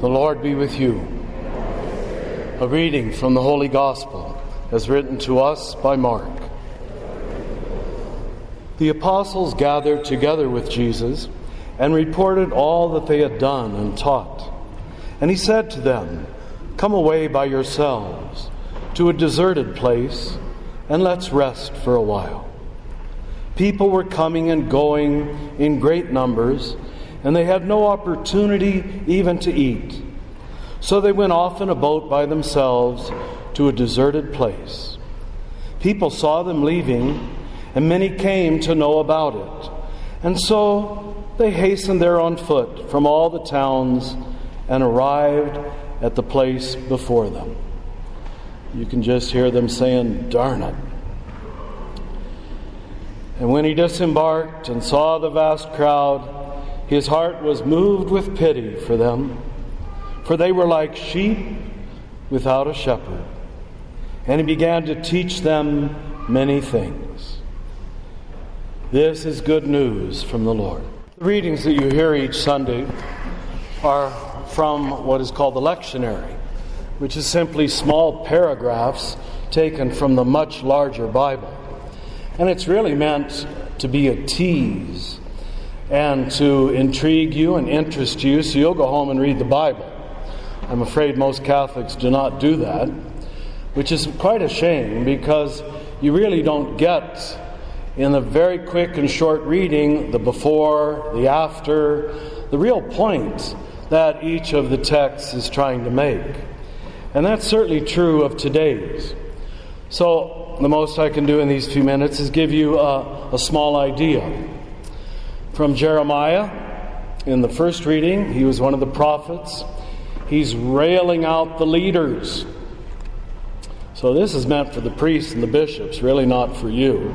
The Lord be with you. A reading from the Holy Gospel as written to us by Mark. The apostles gathered together with Jesus and reported all that they had done and taught. And he said to them, "Come away by yourselves to a deserted place, and let's rest for a while." People were coming and going in great numbers, and they had no opportunity even to eat. So they went off in a boat by themselves to a deserted place. People saw them leaving, and many came to know about it. And so they hastened there on foot from all the towns and arrived at the place before them. You can just hear them saying, "Darn it." And when he disembarked and saw the vast crowd, his heart was moved with pity for them, for they were like sheep without a shepherd. And he began to teach them many things. This is good news from the Lord. The readings that you hear each Sunday are from what is called the lectionary, which is simply small paragraphs taken from the much larger Bible. And it's really meant to be a tease and to intrigue you and interest you so you'll go home and read the Bible. I'm afraid most Catholics do not do that, which is quite a shame because you really don't get in the very quick and short reading the before, the after, the real point that each of the texts is trying to make. And that's certainly true of today's. So the most I can do in these few minutes is give you a small idea. From Jeremiah, in the first reading, he was one of the prophets. He's railing out the leaders. So this is meant for the priests and the bishops, really not for you.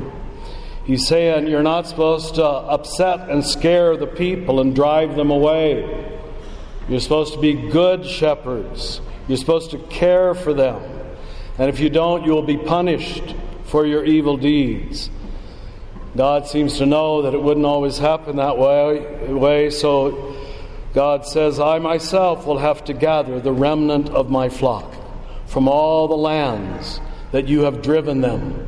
He's saying you're not supposed to upset and scare the people and drive them away. You're supposed to be good shepherds. You're supposed to care for them. And if you don't, you will be punished for your evil deeds. God seems to know that it wouldn't always happen that way, so God says, "I myself will have to gather the remnant of my flock from all the lands that you have driven them."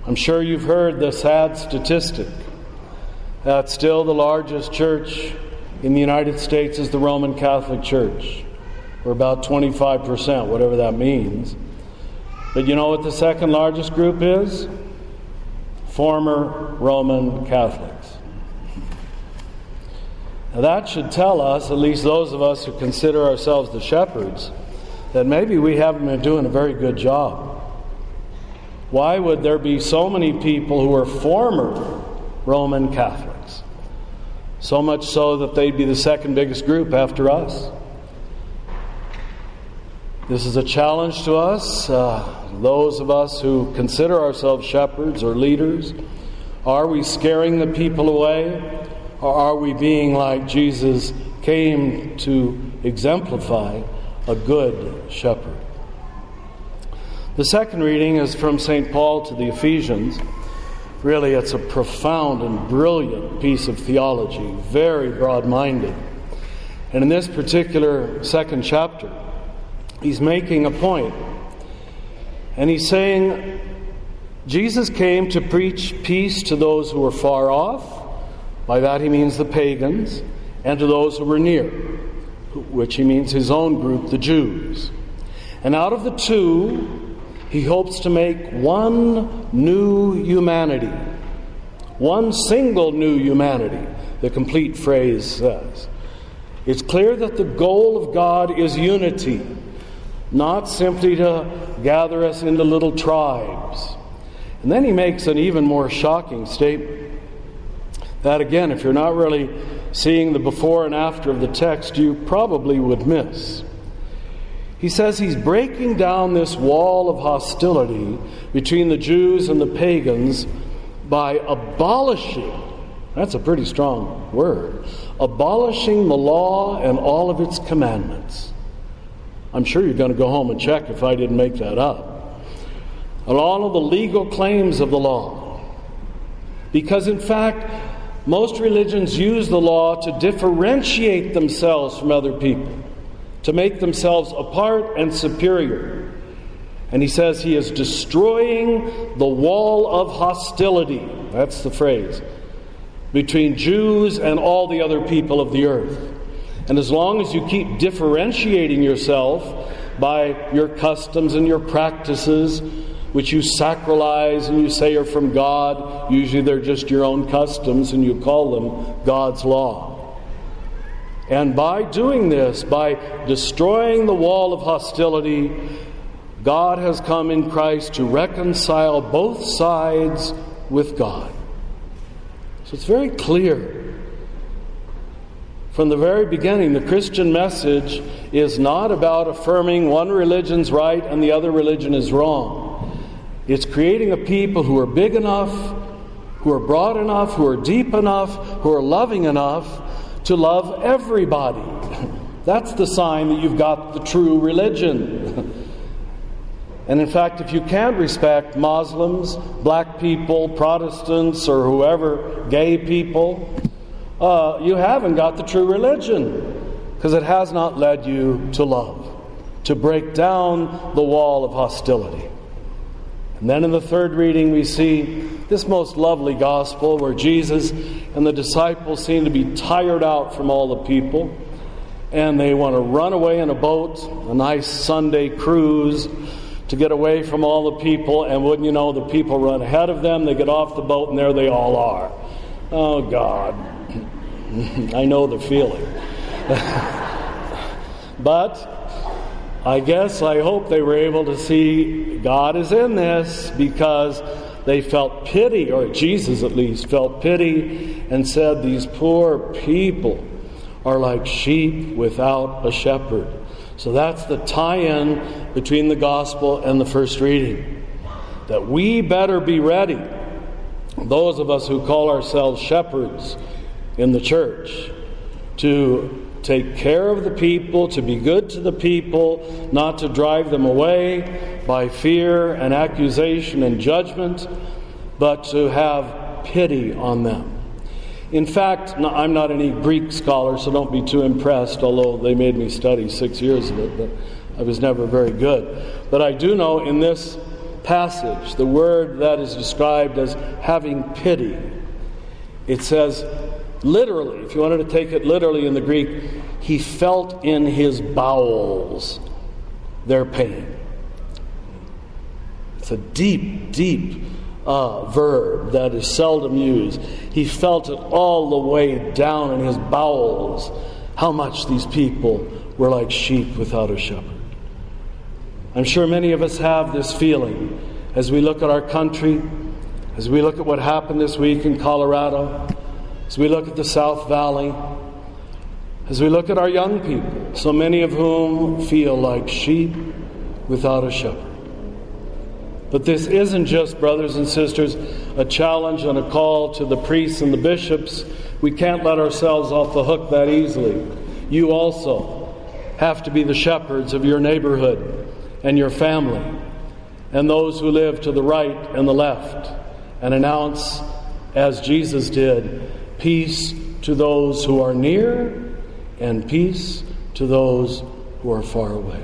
I'm sure you've heard the sad statistic that still the largest church in the United States is the Roman Catholic Church. We're about 25%, whatever that means. But you know what the second largest group is? Former Roman Catholics. Now that should tell us, at least those of us who consider ourselves the shepherds, that maybe we haven't been doing a very good job. Why would there be so many people who are former Roman Catholics? So much so that they'd be the second biggest group after us. This is a challenge to us, those of us who consider ourselves shepherds or leaders. Are we scaring the people away? Or are we being like Jesus came to exemplify, a good shepherd? The second reading is from St. Paul to the Ephesians. Really, it's a profound and brilliant piece of theology, very broad-minded. And in this particular second chapter, he's making a point. And he's saying, Jesus came to preach peace to those who were far off. By that he means the pagans, and to those who were near, which he means his own group, the Jews. And out of the two, he hopes to make one new humanity. One single new humanity, the complete phrase says. It's clear that the goal of God is unity, not simply to gather us into little tribes. And then he makes an even more shocking statement. That again, if you're not really seeing the before and after of the text, you probably would miss. He says he's breaking down this wall of hostility between the Jews and the pagans by abolishing, that's a pretty strong word, abolishing the law and all of its commandments. I'm sure you're going to go home and check if I didn't make that up. And all of the legal claims of the law. Because in fact, Most religions use the law to differentiate themselves from other people, to make themselves apart and superior. And he says he is destroying the wall of hostility, that's the phrase, between Jews and all the other people of the earth. And as long as you keep differentiating yourself by your customs and your practices, which you sacralize and you say are from God, usually they're just your own customs and you call them God's law. And by doing this, by destroying the wall of hostility, God has come in Christ to reconcile both sides with God. So it's very clear. From the very beginning, the Christian message is not about affirming one religion's right and the other religion is wrong. It's creating a people who are big enough, who are broad enough, who are deep enough, who are loving enough to love everybody. That's the sign that you've got the true religion. And in fact, if you can't respect Muslims, black people, Protestants, or whoever, gay people, you haven't got the true religion, because it has not led you to love, to break down the wall of hostility. And then in the third reading we see this most lovely gospel where Jesus and the disciples seem to be tired out from all the people, and they want to run away in a boat, a nice Sunday cruise, to get away from all the people. And wouldn't you know, the people run ahead of them, they get off the boat, and there they all are. Oh God, I know the feeling. But I hope they were able to see God is in this, because they felt pity, or Jesus at least felt pity, and said these poor people are like sheep without a shepherd. So that's the tie-in between the gospel and the first reading. That we better be ready, those of us who call ourselves shepherds in the church, to take care of the people, to be good to the people, not to drive them away by fear and accusation and judgment, but to have pity on them. In fact, I'm not any Greek scholar, so don't be too impressed, although they made me study 6 years of it, but I was never very good. But I do know in this passage, the word that is described as having pity, it says, literally, if you wanted to take it literally in the Greek, he felt in his bowels their pain. It's a deep, deep verb that is seldom used. He felt it all the way down in his bowels, how much these people were like sheep without a shepherd. I'm sure many of us have this feeling as we look at our country, as we look at what happened this week in Colorado, as we look at the South Valley, as we look at our young people, so many of whom feel like sheep without a shepherd. But this isn't just, brothers and sisters, a challenge and a call to the priests and the bishops. We can't let ourselves off the hook that easily. You also have to be the shepherds of your neighborhood and your family and those who live to the right and the left, and announce, as Jesus did, peace to those who are near and peace to those who are far away.